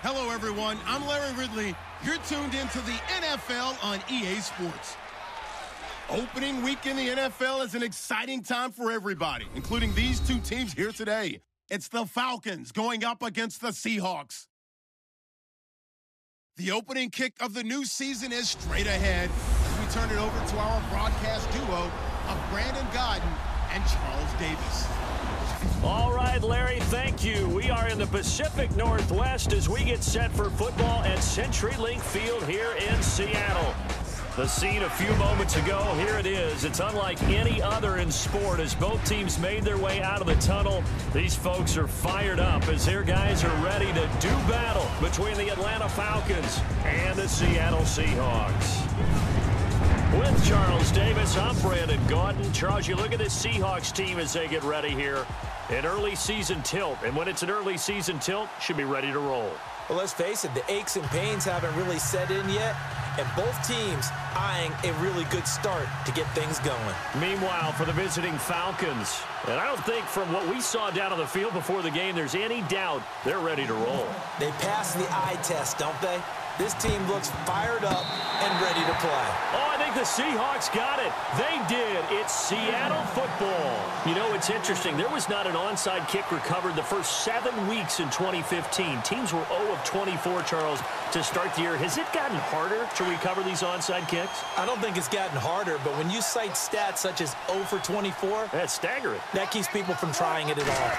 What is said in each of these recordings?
Hello, everyone. I'm Larry Ridley. You're tuned into the NFL on EA Sports. Opening week in the NFL is an exciting time for everybody, including these two teams here today. It's the Falcons going up against the Seahawks. The opening kick of the new season is straight ahead as we turn it over to our broadcast duo of Brandon Godden and Charles Davis. All right, Larry, thank you. We are in the Pacific Northwest as we get set for football at CenturyLink Field here in Seattle. The scene a few moments ago, here it is. It's unlike any other in sport as both teams made their way out of the tunnel. These folks are fired up as their guys are ready to do battle between the Atlanta Falcons and the Seattle Seahawks. With Charles Davis, I'm Brandon Gaudin. Charles, you look at this Seahawks team as they get ready here. An early season tilt, and when it's an early season tilt, should be ready to roll. Well, let's face it, the aches and pains haven't really set in yet, and both teams eyeing a really good start to get things going. Meanwhile, for the visiting Falcons, and I don't think from what we saw down on the field before the game, there's any doubt they're ready to roll. They passed the eye test, don't they? This team looks fired up and ready to play. Oh, I think the Seahawks got it. They did. It's Seattle football. You know, it's interesting. There was not an onside kick recovered the first 7 weeks in 2015. Teams were 0 of 24, Charles, to start the year. Has it gotten harder to recover these onside kicks? I don't think it's gotten harder, but when you cite stats such as 0 for 24, that's staggering. That keeps people from trying it at all.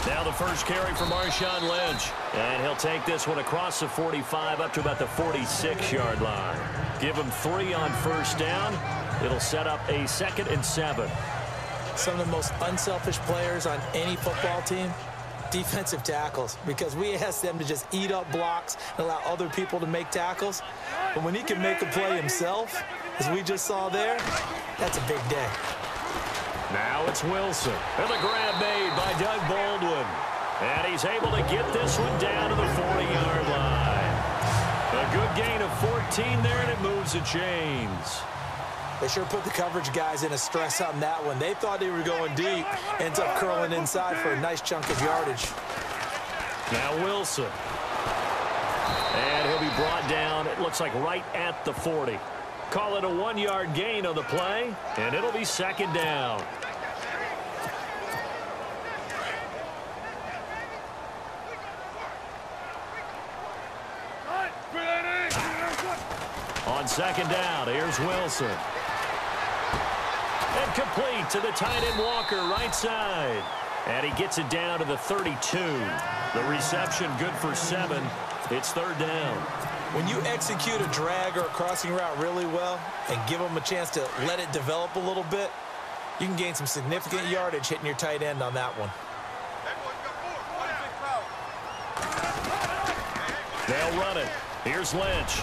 Now the first carry for Marshawn Lynch. And he'll take this one across the 45 up to about the 46-yard line. Give him 3 on first down. It'll set up a 2nd and 7. Some of the most unselfish players on any football team, defensive tackles, because we ask them to just eat up blocks and allow other people to make tackles. But when he can make a play himself, as we just saw there, that's a big day. Now it's Wilson. And the grab made by Doug Baldwin. And he's able to get this one down to the 40-yard line. A good gain of 14 there, and it moves the chains. They sure put the coverage guys in a stress on that one. They thought they were going deep. Ends up curling inside for a nice chunk of yardage. Now Wilson. And he'll be brought down, it looks like right at the 40. Call it a 1-yard gain on the play, and it'll be 2nd down. On 2nd down, here's Wilson. And complete to the tight end Walker, right side. And he gets it down to the 32. The reception good for 7. It's 3rd down. When you execute a drag or a crossing route really well and give them a chance to let it develop a little bit, you can gain some significant yardage hitting your tight end on that one. They'll run it. Here's Lynch.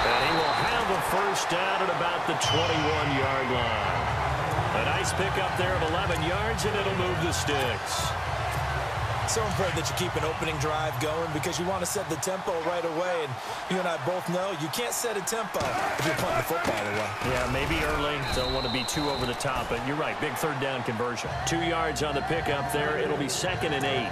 And he will have a first down at about the 21-yard line. A nice pickup there of 11 yards, and it'll move the sticks. So important that you keep an opening drive going because you want to set the tempo right away. And you and I both know you can't set a tempo if you're putting the football away. Yeah, maybe early. Don't want to be too over the top, but you're right. Big 3rd down conversion. 2 yards on the pickup there. It'll be 2nd and 8.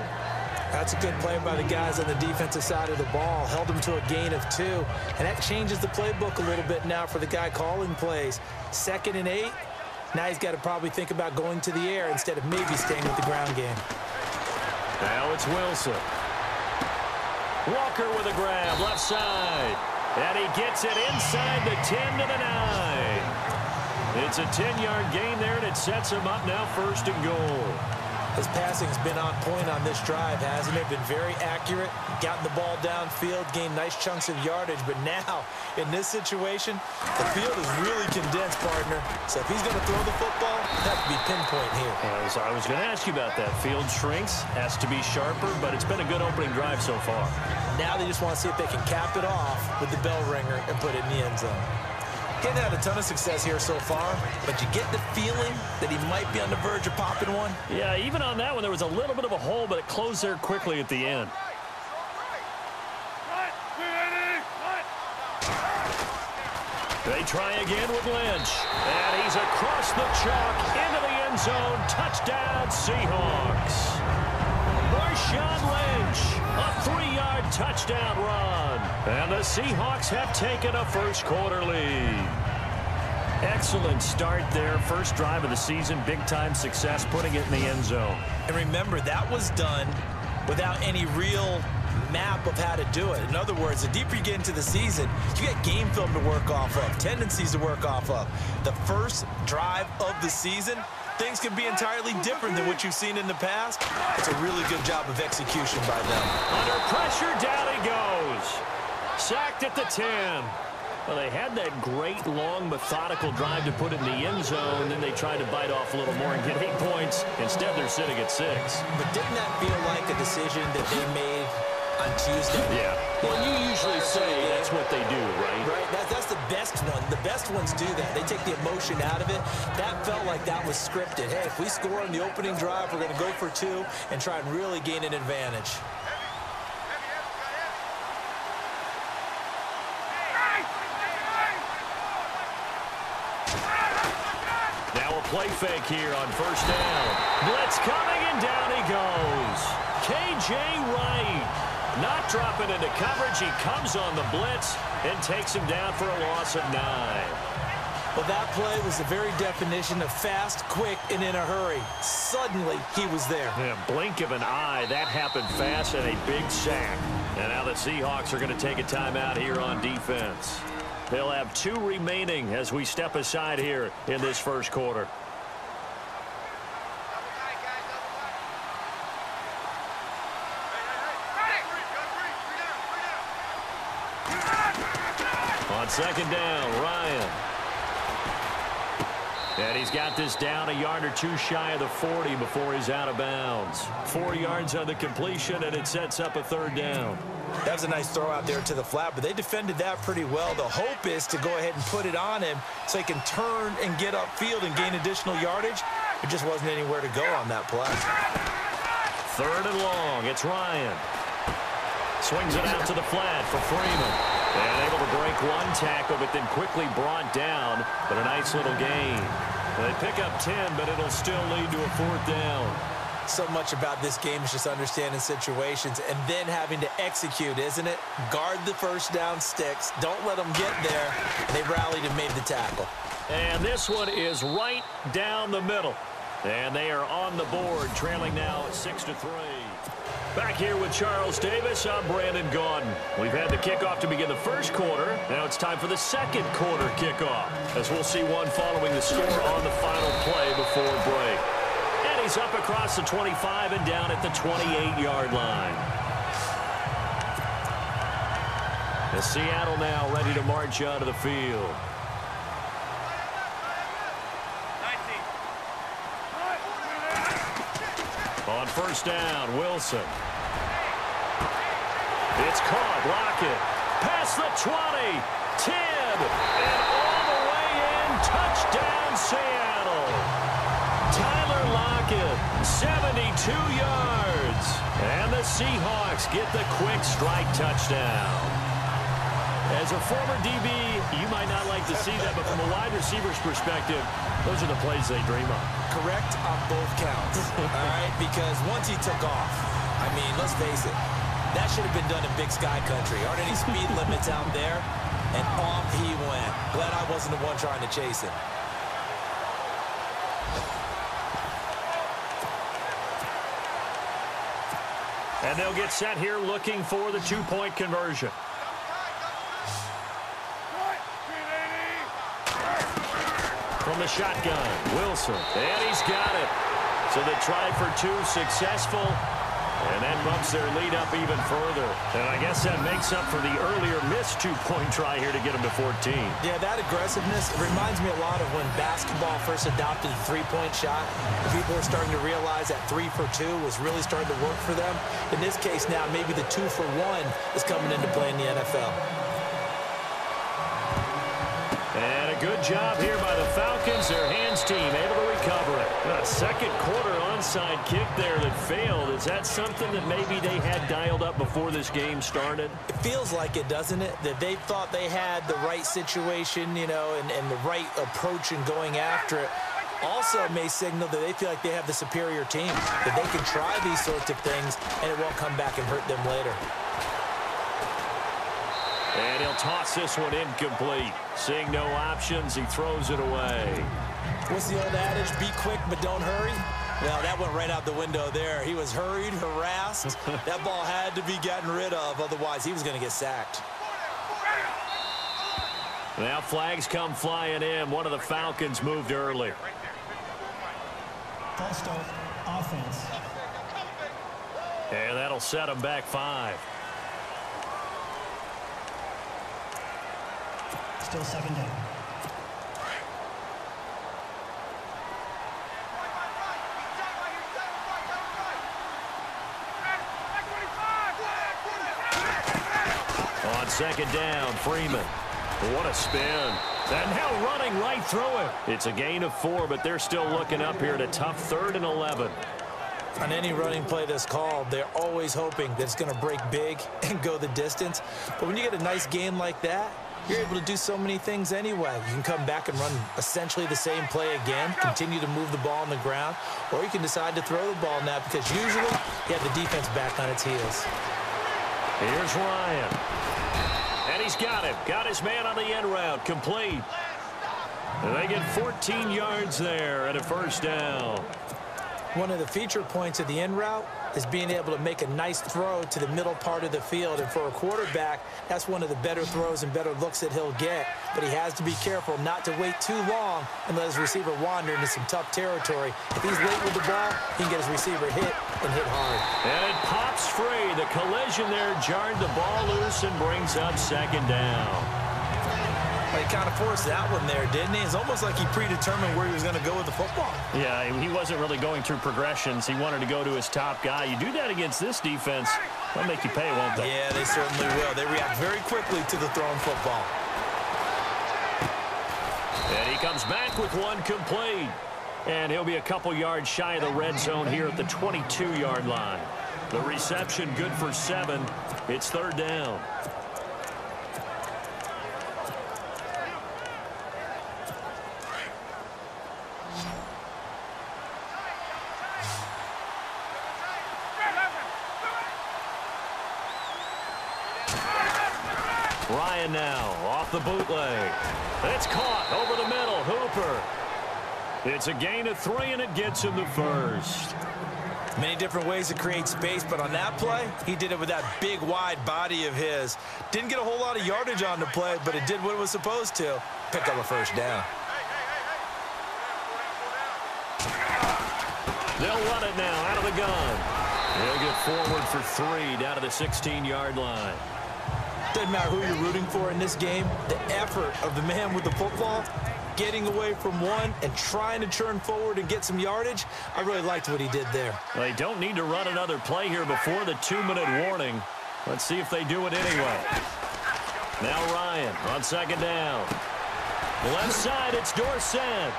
That's a good play by the guys on the defensive side of the ball. Held them to a gain of 2. And that changes the playbook a little bit now for the guy calling plays. 2nd and 8. Now he's got to probably think about going to the air instead of maybe staying with the ground game. Now it's Wilson. Walker with a grab, left side. And he gets it inside the 10 to the 9. It's a 10-yard gain there, and it sets him up now 1st and goal. His passing's been on point on this drive, hasn't it? Been very accurate, gotten the ball downfield, gained nice chunks of yardage. But now, in this situation, the field is really condensed, partner. So if he's going to throw the football, it has to be pinpoint here. I was going to ask you about that. Field shrinks, has to be sharper, but it's been a good opening drive so far. Now they just want to see if they can cap it off with the bell ringer and put it in the end zone. He's had a ton of success here so far, but you get the feeling that he might be on the verge of popping one. Yeah, even on that one, there was a little bit of a hole, but it closed there quickly at the end. They try again with Lynch, and he's across the chalk into the end zone. Touchdown, Seahawks. Marshawn Lynch, a touchdown run. And the Seahawks have taken a first-quarter lead. Excellent start there. First drive of the season. Big-time success, putting it in the end zone. And remember, that was done without any real map of how to do it. In other words, the deeper you get into the season, you get game film to work off of, tendencies to work off of. The first drive of the season, things can be entirely different than what you've seen in the past. It's a really good job of execution by them. Under pressure, down he goes. Sacked at the 10. Well, they had that great, long, methodical drive to put it in the end zone. Then they tried to bite off a little more and get 8 points. Instead, they're sitting at 6. But didn't that feel like a decision that they made on Tuesday? Yeah. Well, you usually say that's what they do, right? Right. That's the best one. The best ones do that. They take the emotion out of it. That felt like that was scripted. Hey, if we score on the opening drive, we're going to go for 2 and try and really gain an advantage. Play fake here on first down. Blitz coming, and down he goes. K.J. Wright not dropping into coverage. He comes on the blitz and takes him down for a loss of 9. Well, that play was the very definition of fast, quick, and in a hurry. Suddenly, he was there. Yeah, blink of an eye. That happened fast and a big sack. And now the Seahawks are going to take a timeout here on defense. They'll have 2 remaining as we step aside here in this first quarter. On second down, Ryan. And he's got this down a yard or 2 shy of the 40 before he's out of bounds. 4 yards on the completion, and it sets up a 3rd down. That was a nice throw out there to the flat, but they defended that pretty well. The hope is to go ahead and put it on him so he can turn and get upfield and gain additional yardage. There just wasn't anywhere to go on that play. 3rd and long. It's Ryan. Swings it out to the flat for Freeman. And able to break 1 tackle, but then quickly brought down. But a nice little gain. They pick up 10, but it'll still lead to a 4th down. So much about this game is just understanding situations and then having to execute, isn't it? Guard the first down sticks. Don't let them get there. And they rallied and made the tackle. And this one is right down the middle. And they are on the board, trailing now 6-3. Back here with Charles Davis, I'm Brandon Gaudin. We've had the kickoff to begin the first quarter. Now it's time for the second quarter kickoff, as we'll see one following the score on the final play before break. And he's up across the 25 and down at the 28-yard line. And Seattle now ready to march out of the field. On first down, Wilson. It's caught. Lockett. Past the 20. 10. And all the way in. Touchdown, Seattle. Tyler Lockett, 72 yards. And the Seahawks get the quick strike touchdown. As a former DB, you might not like to see that, but from a wide receiver's perspective, those are the plays they dream of. Correct on both counts, all right? Because once he took off, I mean, let's face it, that should have been done in Big Sky Country. Aren't any speed limits out there? And off he went. Glad I wasn't the one trying to chase him. And they'll get set here looking for the 2-point conversion. From the shotgun, Wilson, and he's got it. So the try for 2 successful, and that bumps their lead up even further. And I guess that makes up for the earlier missed 2-point try here to get them to 14. Yeah, that aggressiveness, it reminds me a lot of when basketball first adopted the 3-point shot. People were starting to realize that 3 for 2 was really starting to work for them. In this case now, maybe the 2 for 1 is coming into play in the NFL. And a good job here by the Falcons. Their hands team able to recover it. A second quarter onside kick there that failed. Is that something that maybe they had dialed up before this game started? It feels like it, doesn't it? That they thought they had the right situation, you know, and the right approach in going after it. Also may signal that they feel like they have the superior team, that they can try these sorts of things and it won't come back and hurt them later. And he'll toss this one incomplete. Seeing no options, he throws it away. What's the old adage? Be quick, but don't hurry. Well, that went right out the window there. He was hurried, harassed. That ball had to be gotten rid of, otherwise he was going to get sacked. Now flags come flying in. One of the Falcons moved early. False start, offense. And that'll set them back 5. Still second down. On second down, Freeman. What a spin. And now running right through it. It's a gain of 4, but they're still looking up here at a tough 3rd and 11. On any running play that's called, they're always hoping that it's going to break big and go the distance. But when you get a nice gain like that, you're able to do so many things anyway. You can come back and run essentially the same play again, continue to move the ball on the ground, or you can decide to throw the ball now because usually you have the defense back on its heels. Here's Ryan. And he's got him. Got his man on the end route. Complete. And they get 14 yards there and a first down. One of the feature points of the end route is being able to make a nice throw to the middle part of the field. And for a quarterback, that's one of the better throws and better looks that he'll get. But he has to be careful not to wait too long and let his receiver wander into some tough territory. If he's late with the ball, he can get his receiver hit and hit hard. And it pops free. The collision there jarred the ball loose and brings up second down. He kind of forced that one there, didn't he? It's almost like he predetermined where he was going to go with the football. Yeah, he wasn't really going through progressions. He wanted to go to his top guy. You do that against this defense, they'll make you pay, won't they? Yeah, they certainly will. They react very quickly to the thrown football. And he comes back with one complete. And he'll be a couple yards shy of the red zone here at the 22-yard line. The reception good for 7. It's 3rd down. Ryan now off the bootleg. It's caught over the middle. Hooper. It's a gain of 3, and it gets him the first. Many different ways to create space, but on that play, he did it with that big, wide body of his. Didn't get a whole lot of yardage on the play, but it did what it was supposed to. Pick up a first down. They'll run it now out of the gun. They'll get forward for 3 down to the 16-yard line. Doesn't matter who you're rooting for in this game. The effort of the man with the football, getting away from one and trying to turn forward and get some yardage, I really liked what he did there. They don't need to run another play here before the 2-minute warning. Let's see if they do it anyway. Now Ryan on second down. Left side, it's Dorsett.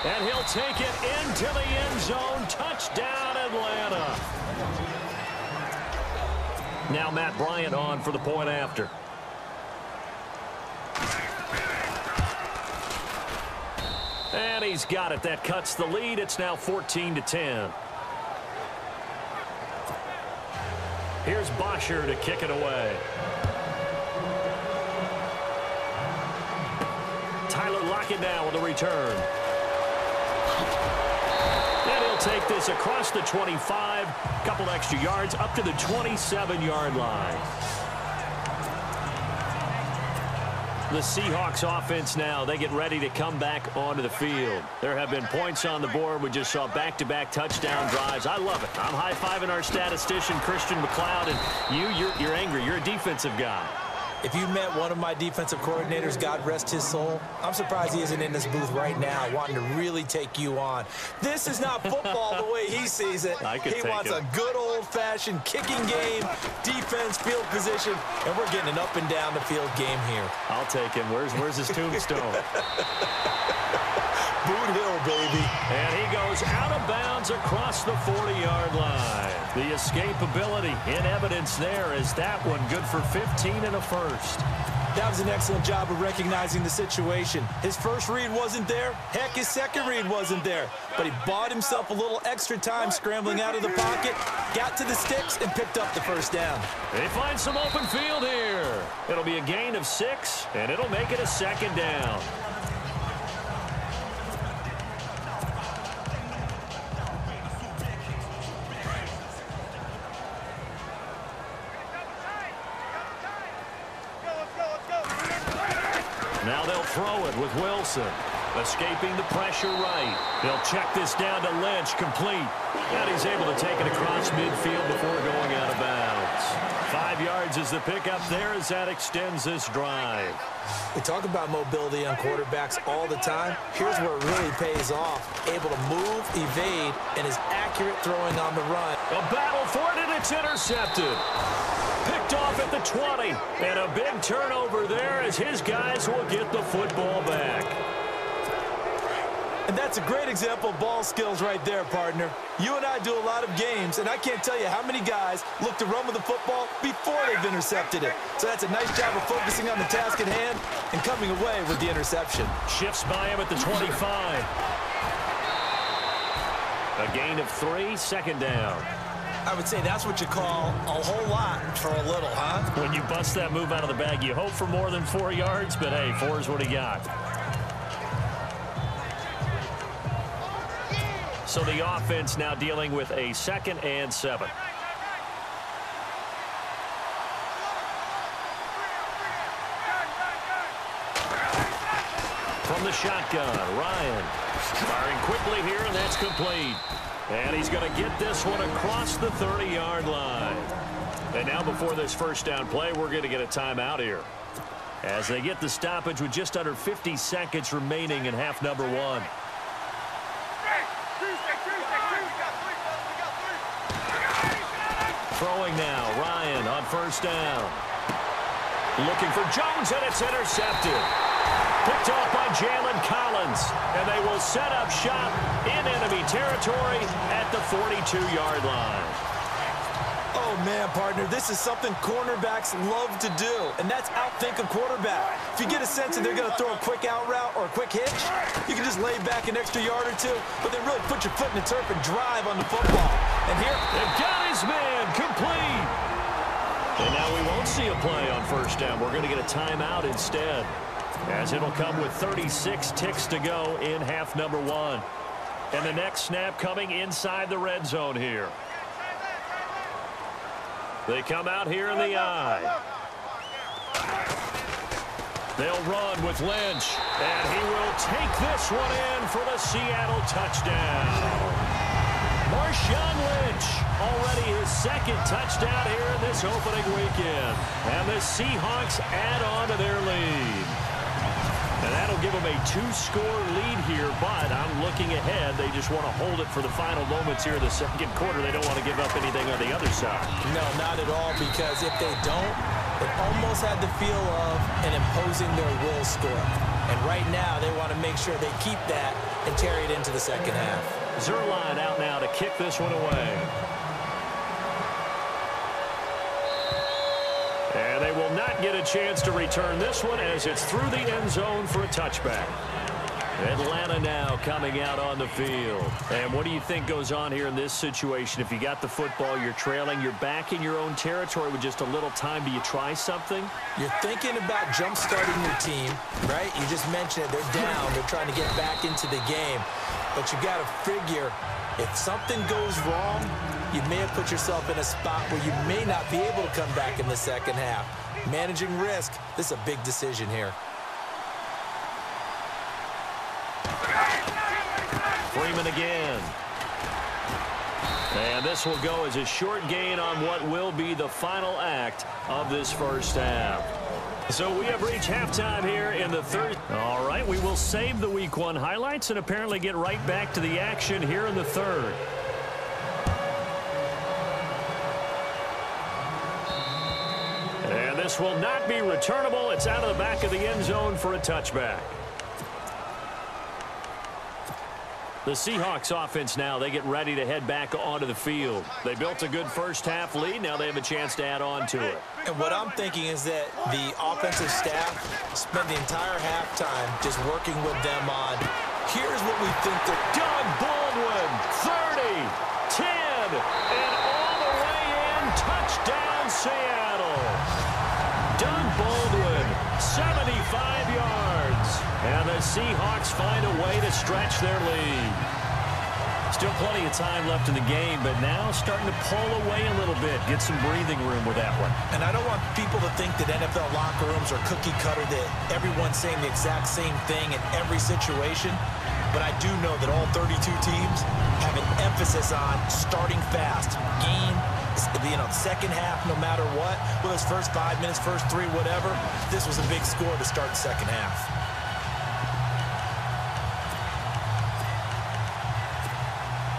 And he'll take it into the end zone. Touchdown, Atlanta. Now Matt Bryant on for the point after. And he's got it. That cuts the lead. It's now 14-10. Here's Bosher to kick it away. Tyler Lockett now with a return. And he'll take this across the 25, couple extra yards up to the 27-yard line. The Seahawks offense now, they get ready to come back onto the field. There have been points on the board. We just saw back-to-back touchdown drives. I love it. I'm high-fiving our statistician, Christian McLeod, and you're angry. You're a defensive guy. If you met one of my defensive coordinators, God rest his soul, I'm surprised he isn't in this booth right now wanting to really take you on. This is not football the way he sees it. He wants a good old-fashioned kicking game, defense, field position, and we're getting an up-and-down the field game here. I'll take him. Where's his tombstone? Boot Hill, baby. And he goes out of bounds across the 40-yard line. The escapability in evidence there is that one good for 15 and a first. That was an excellent job of recognizing the situation. His first read wasn't there. Heck, his second read wasn't there. But he bought himself a little extra time scrambling out of the pocket, got to the sticks, and picked up the first down. They find some open field here. It'll be a gain of 6, and it'll make it a second down. Now they'll throw it with Wilson. Escaping the pressure right. They'll check this down to Lynch, complete. And he's able to take it across midfield before going out of bounds. 5 yards is the pickup there as that extends this drive. We talk about mobility on quarterbacks all the time. Here's where it really pays off. Able to move, evade, and is accurate throwing on the run. A battle for it, and it's intercepted. Picked off at the 20. And a big turnover there as his guys will get the football back. And that's a great example of ball skills right there, partner. You and I do a lot of games, and I can't tell you how many guys look to run with the football before they've intercepted it. So that's a nice job of focusing on the task at hand and coming away with the interception. Shifts by him at the 25. A gain of 3, second down. I would say that's what you call a whole lot for a little, huh? When you bust that move out of the bag, you hope for more than 4 yards, but hey, 4 is what he got. So the offense now dealing with a 2nd and 7. From the shotgun, Ryan firing quickly here, and that's complete. And he's going to get this one across the 30-yard line. And now before this first down play, we're going to get a timeout here, as they get the stoppage with just under 50 seconds remaining in half number 1. Throwing now, Ryan on first down. Looking for Jones, and it's intercepted. Picked off by Jalen Collins, and they will set up shop in enemy territory at the 42-yard line. Oh, man, partner, this is something cornerbacks love to do, and that's outthink a quarterback. If you get a sense that they're going to throw a quick out route or a quick hitch, you can just lay back an extra yard or two, but then really put your foot in the turf and drive on the football. And here, they've got his man complete. And now we won't see a play on first down. We're going to get a timeout instead, as it'll come with 36 ticks to go in half number 1. And the next snap coming inside the red zone here. They come out here in the eye. They'll run with Lynch, and he will take this one in for the Seattle touchdown. Marshawn Lynch, already his 2nd touchdown here in this opening weekend. And the Seahawks add on to their lead. And that'll give them a 2-score lead here, but I'm looking ahead. They just want to hold it for the final moments here in the second quarter. They don't want to give up anything on the other side. No, not at all, because if they don't, it almost had the feel of an imposing their will score. And right now, they want to make sure they keep that and carry it into the second half. Zerline out now to kick this one away. And they will not get a chance to return this one as it's through the end zone for a touchback. Atlanta now coming out on the field. And what do you think goes on here in this situation? If you got the football, you're trailing, you're back in your own territory with just a little time. Do you try something? You're thinking about jump-starting your team, right? You just mentioned it. They're down. They're trying to get back into the game. But you got to figure, if something goes wrong, you may have put yourself in a spot where you may not be able to come back in the second half. Managing risk, this is a big decision here. Freeman again. And this will go as a short gain on what will be the final act of this first half. So we have reached halftime here in the third. All right, we will save the Week 1 highlights and apparently get right back to the action here in the third. And this will not be returnable. It's out of the back of the end zone for a touchback. The Seahawks offense now, they get ready to head back onto the field. They built a good first-half lead. Now they have a chance to add on to it. And what I'm thinking is that the offensive staff spent the entire halftime just working with them on, here's what we think they're... Doug Baldwin, 30, 10, and all the way in. Touchdown, Seattle. Doug Baldwin, 75 yards. And the Seahawks find a way to stretch their lead. Still plenty of time left in the game, but now starting to pull away a little bit. Get some breathing room with that one. And I don't want people to think that NFL locker rooms are cookie cutter, that everyone's saying the exact same thing in every situation. But I do know that all 32 teams have an emphasis on starting fast. Game, second half, no matter what. Whether it's first 5 minutes, first 3, whatever. This was a big score to start the second half.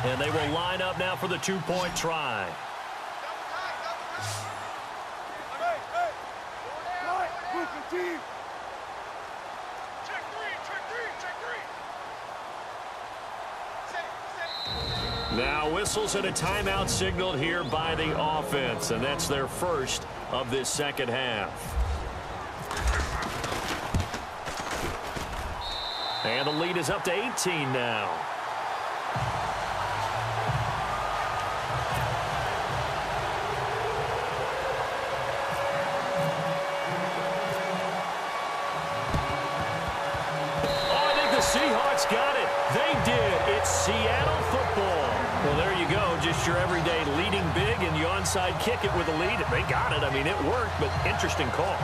And they will line up now for the two-point try. Now whistles and a timeout signaled here by the offense, and that's their first of this second half. And the lead is up to 18 now. Seahawks got it. They did. It's Seattle football. Well, there you go. Just your everyday leading big, and you onside kick it with a lead. They got it. I mean, it worked, but interesting call.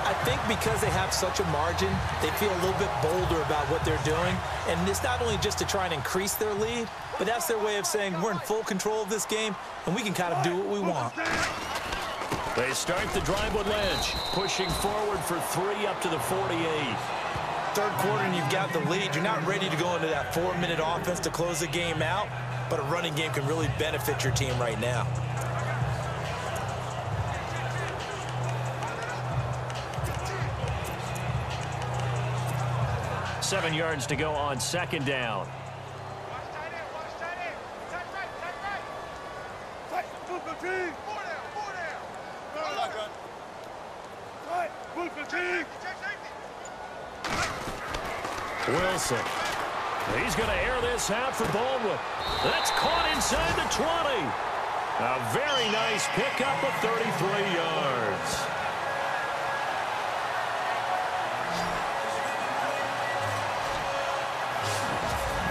I think because they have such a margin, they feel a little bit bolder about what they're doing. And it's not only just to try and increase their lead, but that's their way of saying we're in full control of this game, and we can kind of do what we want. They start the drive with Lynch, pushing forward for 3 up to the 48. Third quarter and you've got the lead. You're not ready to go into that 4-minute offense to close the game out, but a running game can really benefit your team right now. Seven yards to go on second down. Wilson. He's going to air this out for Baldwin. That's caught inside the 20. A very nice pickup of 33 yards.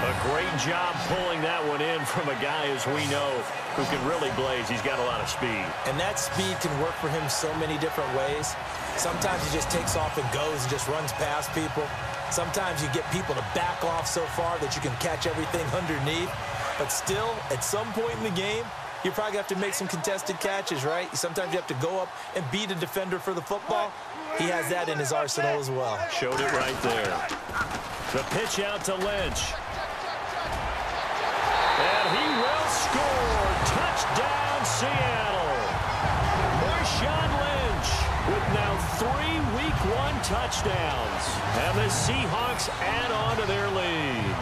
A great job pulling that one in from a guy, as we know, who can really blaze. He's got a lot of speed. And that speed can work for him so many different ways. Sometimes he just takes off and goes and just runs past people. Sometimes you get people to back off so far that you can catch everything underneath. But still, at some point in the game, you probably have to make some contested catches, right? Sometimes you have to go up and beat a defender for the football. He has that in his arsenal as well. Showed it right there. The pitch out to Lynch. And he will score. Touchdown, Seattle. Marshawn Lynch with now 3 Week 1 touchdowns. And the Seahawks add on to their lead.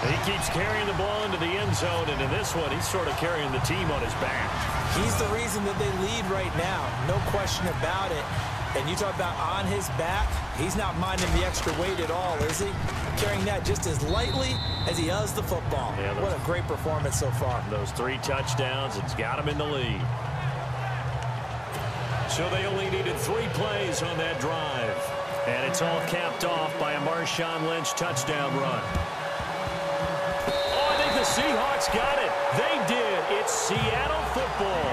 He keeps carrying the ball into the end zone, and in this one, he's sort of carrying the team on his back. He's the reason that they lead right now. No question about it. And you talk about on his back, he's not minding the extra weight at all, is he? Carrying that just as lightly as he does the football. Yeah, what a great performance so far. Those 3 touchdowns, it's got him in the lead. So they only needed 3 plays on that drive. And it's all capped off by a Marshawn Lynch touchdown run. Oh, I think the Seahawks got it. They did. It's Seattle football.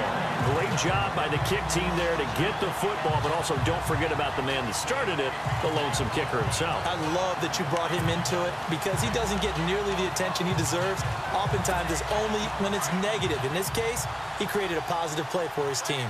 Great job by the kick team there to get the football, but also don't forget about the man that started it, the lonesome kicker himself. I love that you brought him into it because he doesn't get nearly the attention he deserves. Oftentimes it's only when it's negative. In this case, he created a positive play for his team.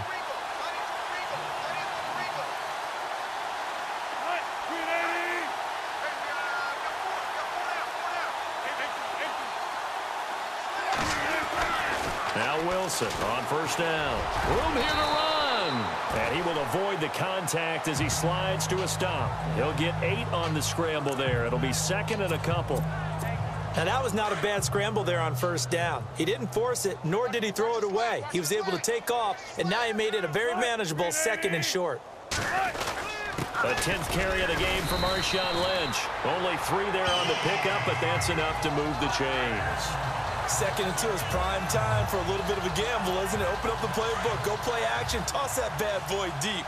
Wilson on first down. Room here to run. And he will avoid the contact as he slides to a stop. He'll get 8 on the scramble there. It'll be 2nd and a couple. Now, that was not a bad scramble there on first down. He didn't force it, nor did he throw it away. He was able to take off, and now he made it a very manageable 2nd and short. A 10th carry of the game for Marshawn Lynch. Only 3 there on the pickup, but that's enough to move the chains. 2nd and 2 is prime time for a little bit of a gamble, isn't it? Open up the playbook, go play action, toss that bad boy deep.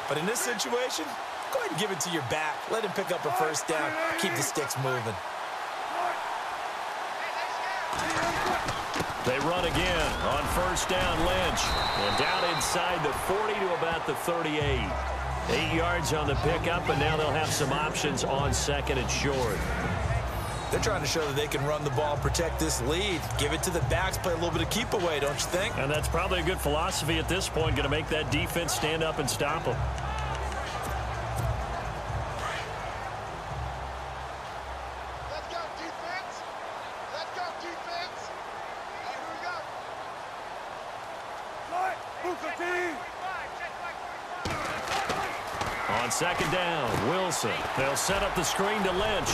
But in this situation, go ahead and give it to your back. Let him pick up a first down. Keep the sticks moving. They run again on first down, Lynch. And down inside the 40 to about the 38. 8 yards on the pickup, and now they'll have some options on 2nd and short. They're trying to show that they can run the ball, protect this lead. Give it to the backs, play a little bit of keep away, don't you think? And that's probably a good philosophy at this point, going to make that defense stand up and stop them. Let's go, defense. Let's go, defense. Here we go. On 2nd down, Wilson. They'll set up the screen to Lynch.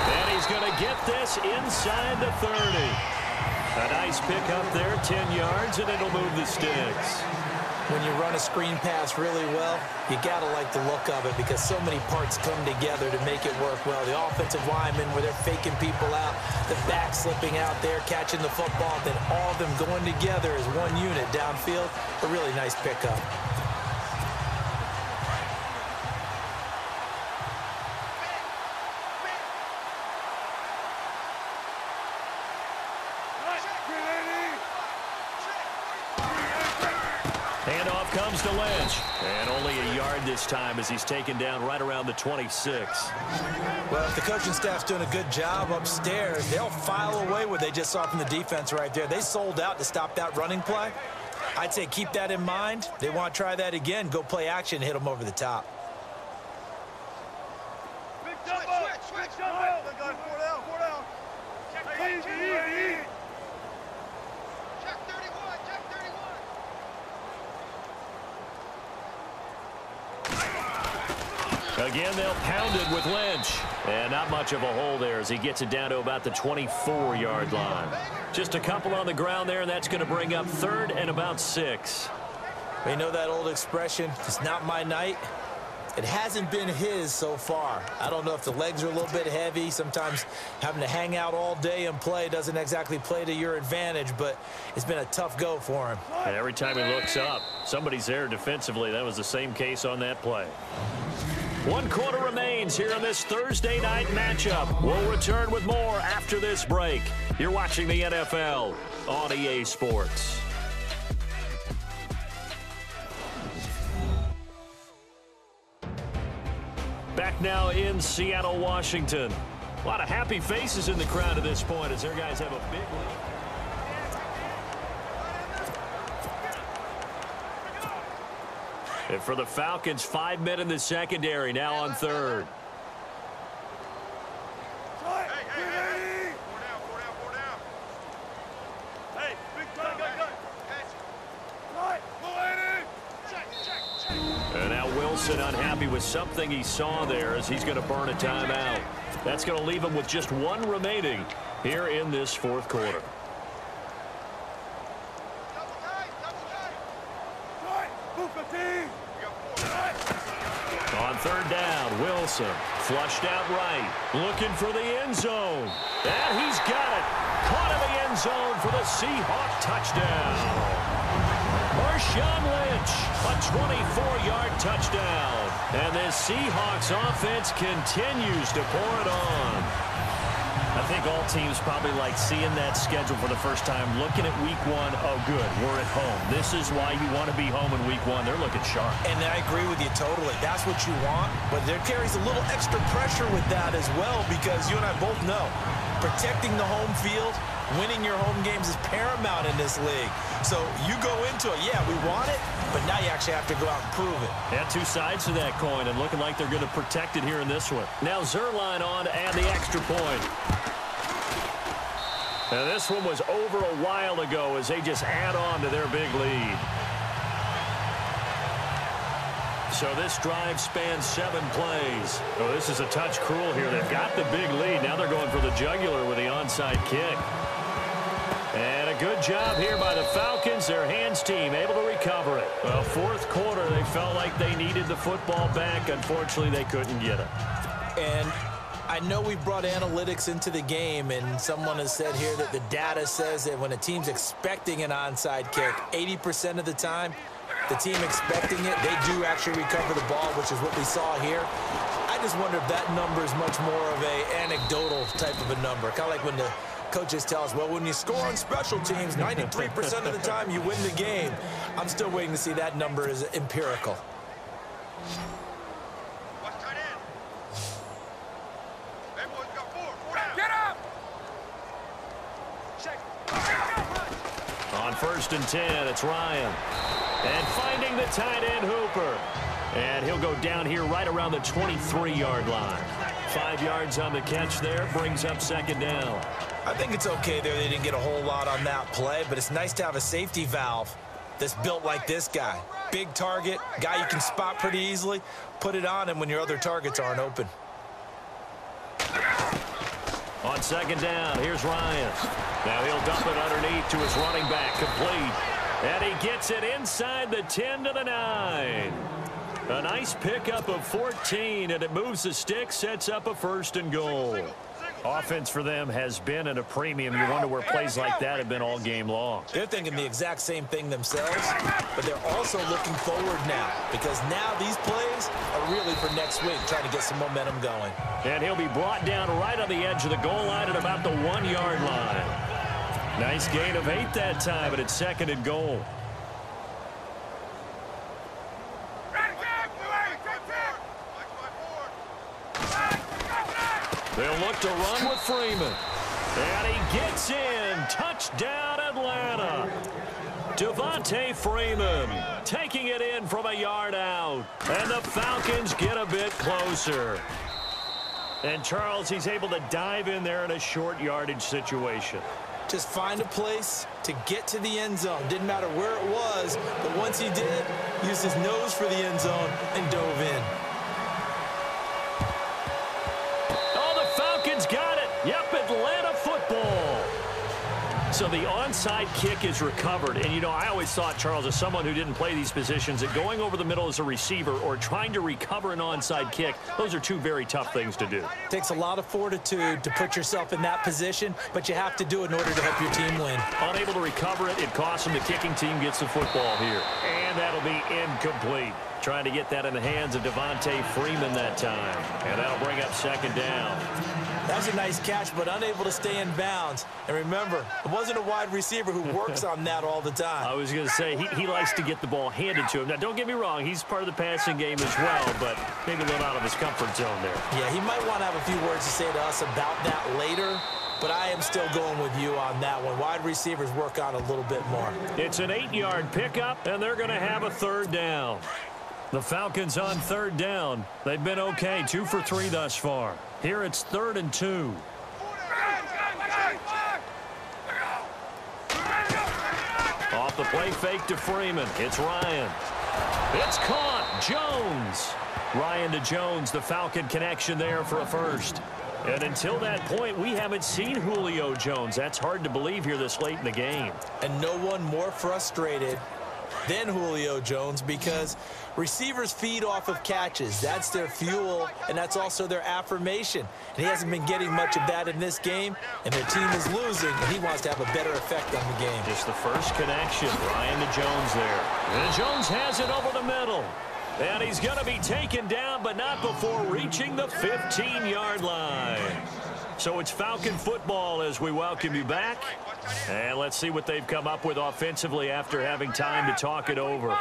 And he's going to get this inside the 30. A nice pickup there, 10 yards, and it'll move the sticks. When you run a screen pass really well, you got to like the look of it because so many parts come together to make it work well. The offensive linemen, where they're faking people out, the back slipping out there, catching the football, then all of them going together as one unit downfield. A really nice pickup. Handoff comes to Lynch. And only a yard this time as he's taken down right around the 26. Well, if the coaching staff's doing a good job upstairs, they'll file away what they just saw from the defense right there. They sold out to stop that running play. I'd say keep that in mind. They want to try that again. Go play action, hit them over the top. Switch. Four down. Check 31. Check 31. Again, they'll pound it with Lynch. And not much of a hole there as he gets it down to about the 24-yard line. Just a couple on the ground there, and that's going to bring up 3rd and about 6. You know that old expression, it's not my night. It hasn't been his so far. I don't know if the legs are a little bit heavy. Sometimes having to hang out all day and play doesn't exactly play to your advantage, but it's been a tough go for him. And every time he looks up, somebody's there defensively. That was the same case on that play. 1 quarter remains here in this Thursday night matchup. We'll return with more after this break. You're watching the NFL on EA Sports. Back now in Seattle, Washington. A lot of happy faces in the crowd at this point as their guys have a big lead. And for the Falcons, 5 men in the secondary, now on 3rd. And now Wilson unhappy with something he saw there as he's going to burn a timeout. That's going to leave him with just 1 remaining here in this 4th quarter. On 3rd down, Wilson flushed out right, looking for the end zone. And he's got it. Caught in the end zone for the Seahawk touchdown. Marshawn Lynch, a 24-yard touchdown. And this Seahawks offense continues to pour it on. I think all teams probably like seeing that schedule for the first time, looking at week 1. Oh, good, we're at home. This is why you want to be home in week 1. They're looking sharp. And I agree with you totally. That's what you want. But there carries a little extra pressure with that as well because you and I both know protecting the home field, winning your home games is paramount in this league. So you go into it, yeah, we want it, but now you actually have to go out and prove it. Yeah, 2 sides to that coin and looking like they're going to protect it here in this one. Now Zerline on to add the extra point. Now this one was over a while ago as they just add on to their big lead. So this drive spans 7 plays. Oh, this is a touch cruel here. They've got the big lead. Now they're going for the jugular with the onside kick. And a good job here by the Falcons. Their hands team able to recover it. Well, fourth quarter, they felt like they needed the football back. Unfortunately, they couldn't get it. And I know we brought analytics into the game, and someone has said here that the data says that when a team's expecting an onside kick, 80% of the time, the team expecting it, they do actually recover the ball, which is what we saw here. I just wonder if that number is much more of a anecdotal type of a number. Kind of like when the coaches tell us, well, when you score on special teams, 93% of the time you win the game. I'm still waiting to see that number is empirical. On 1st and 10, it's Ryan. And finding the tight end Hooper. And he'll go down here right around the 23-yard line. 5 yards on the catch there, brings up 2nd down. I think it's okay there. They didn't get a whole lot on that play, but it's nice to have a safety valve that's built like this guy. Big target, guy you can spot pretty easily. Put it on him when your other targets aren't open. On 2nd down, here's Ryan. Now he'll dump it underneath to his running back, complete. And he gets it inside the 10 to the 9. A nice pickup of 14, and it moves the stick, sets up a 1st and goal. Offense for them has been at a premium. You wonder where plays like that have been all game long. They're thinking the exact same thing themselves, but they're also looking forward now, because now these plays are really for next week, trying to get some momentum going. And he'll be brought down right on the edge of the goal line at about the 1-yard line. Nice gain of 8 that time, but it's 2nd and goal. They'll look to run with Freeman. And he gets in. Touchdown, Atlanta. Devontae Freeman taking it in from a yard out. And the Falcons get a bit closer. And Charles, he's able to dive in there in a short yardage situation. Just find a place to get to the end zone. Didn't matter where it was, but once he did, used his nose for the end zone and dove in. Got it. Yep, Atlanta football. So the onside kick is recovered. And, you know, I always thought, Charles, as someone who didn't play these positions, that going over the middle as a receiver or trying to recover an onside kick, those are two very tough things to do. It takes a lot of fortitude to put yourself in that position, but you have to do it in order to help your team win. Unable to recover it, it costs them. The kicking team gets the football here. And that'll be incomplete. Trying to get that in the hands of Devontae Freeman that time. And that'll bring up 2nd down. That was a nice catch, but unable to stay in bounds. And remember, it wasn't a wide receiver who works on that all the time. I was going to say, he likes to get the ball handed to him. Now, don't get me wrong, he's part of the passing game as well, but maybe a little out of his comfort zone there. Yeah, he might want to have a few words to say to us about that later, but I am still going with you on that one. Wide receivers work on a little bit more. It's an 8-yard pickup, and they're going to have a 3rd down. The Falcons on 3rd down. They've been okay, 2 for 3 thus far. Here it's 3rd and 2. Off the play fake to Freeman. It's Ryan. It's caught. Jones. Ryan to Jones, the Falcon connection there for a 1st. And until that point, we haven't seen Julio Jones. That's hard to believe here this late in the game. And no one more frustrated than Julio Jones, because receivers feed off of catches. That's their fuel, and that's also their affirmation. And he hasn't been getting much of that in this game, and their team is losing, and he wants to have a better effect on the game. Just the first connection. Ryan to Jones there. And Jones has it over the middle. And he's going to be taken down, but not before reaching the 15-yard line. So it's Falcon football as we welcome you back. And let's see what they've come up with offensively after having time to talk it over.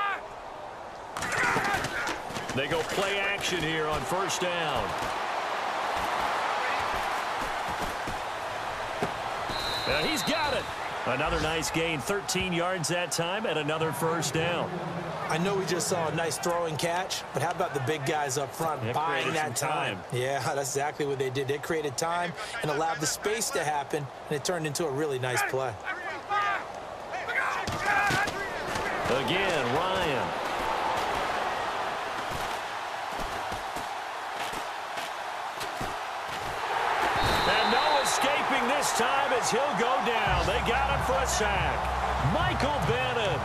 They go play action here on 1st down. And he's got it. Another nice gain, 13 yards that time, and another 1st down. I know we just saw a nice throwing catch, but how about the big guys up front buying that time? Yeah, that's exactly what they did. They created time and allowed the space to happen, and it turned into a really nice play. Again, Ryan. as he'll go down. They got him for a sack. Michael Bannon.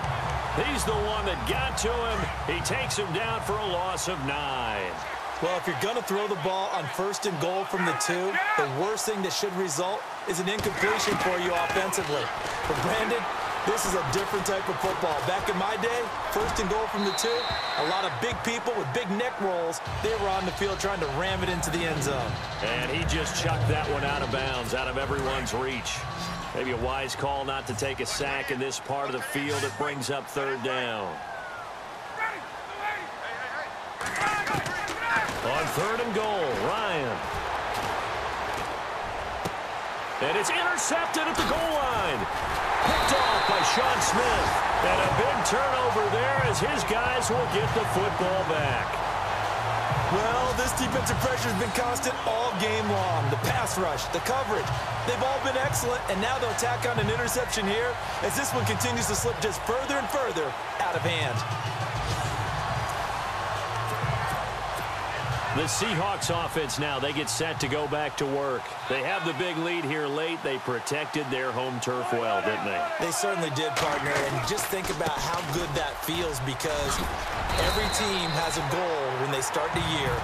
He's the one that got to him. He takes him down for a loss of 9. Well, if you're going to throw the ball on 1st and goal from the 2, the worst thing that should result is an incompletion for you offensively. But Brandon, this is a different type of football. Back in my day, 1st and goal from the 2, a lot of big people with big neck rolls, they were on the field trying to ram it into the end zone. And he just chucked that one out of bounds, out of everyone's reach. Maybe a wise call not to take a sack in this part of the field. It brings up 3rd down. On 3rd and goal, Ryan. And it's intercepted at the goal line. Picked off by Sean Smith. And a big turnover there as his guys will get the football back. Well, this defensive pressure has been constant all game long. The pass rush, the coverage, they've all been excellent, and now they'll tack on an interception here as this one continues to slip just further and further out of hand. The Seahawks offense now, they get set to go back to work. They have the big lead here late. They protected their home turf well, didn't they? They certainly did, partner, and just think about how good that feels because every team has a goal when they start the year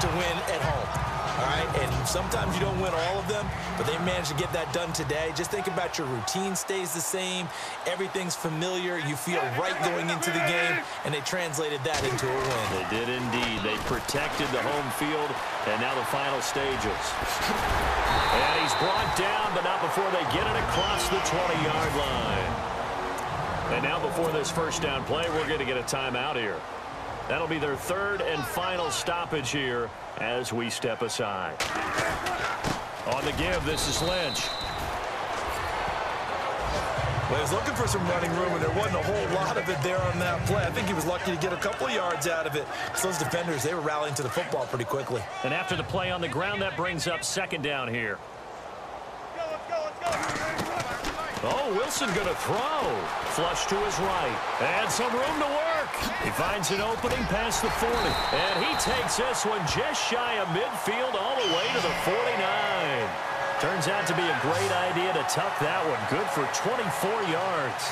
to win at home. All right, and sometimes you don't win all of them, but they managed to get that done today. Just think about your routine stays the same. Everything's familiar. You feel right going into the game, and they translated that into a win. They did indeed. They protected the home field, and now the final stages. And he's brought down, but not before they get it across the 20-yard line. And now before this 1st down play, we're going to get a timeout here. That'll be their 3rd and final stoppage here as we step aside. On the give, this is Lynch. Well, he was looking for some running room, and there wasn't a whole lot of it there on that play. I think he was lucky to get a couple of yards out of it. So those defenders, they were rallying to the football pretty quickly. And after the play on the ground, that brings up 2nd down here. Oh, Wilson going to throw. Flush to his right. And some room to work. He finds an opening past the 40. And he takes this one just shy of midfield all the way to the 49. Turns out to be a great idea to tuck that one. Good for 24 yards.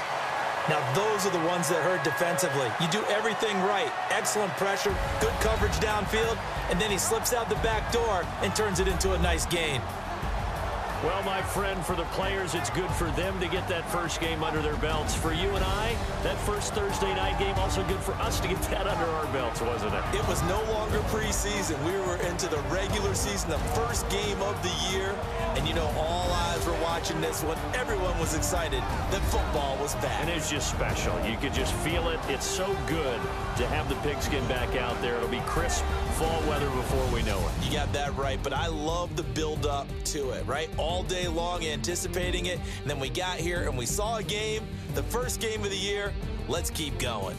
Now, those are the ones that hurt defensively. You do everything right. Excellent pressure, good coverage downfield, and then he slips out the back door and turns it into a nice gain. Well, my friend, for the players, it's good for them to get that first game under their belts. For you and I, that first Thursday night game, also good for us to get that under our belts, wasn't it? It was no longer preseason. We were into the regular season, the first game of the year. And, you know, all eyes were watching this one. Everyone was excited that football was back. And it's just special. You could just feel it. It's so good to have the pigskin back out there. It'll be crisp fall weather before we know it. You got that right, but I love the build-up to it, right? All day long anticipating it, and then we got here and we saw a game, the first game of the year. Let's keep going.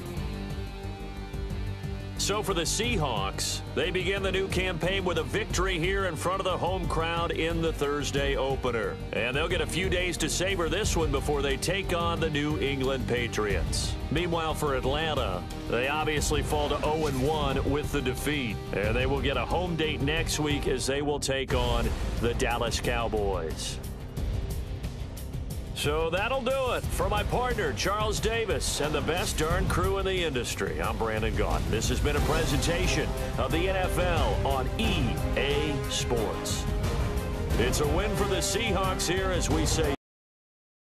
So for the Seahawks, they begin the new campaign with a victory here in front of the home crowd in the Thursday opener. And they'll get a few days to savor this one before they take on the New England Patriots. Meanwhile, for Atlanta, they obviously fall to 0-1 with the defeat. And they will get a home date next week as they will take on the Dallas Cowboys. So that'll do it. For my partner, Charles Davis, and the best darn crew in the industry, I'm Brandon Gaudin. This has been a presentation of the NFL on EA Sports. It's a win for the Seahawks here as we say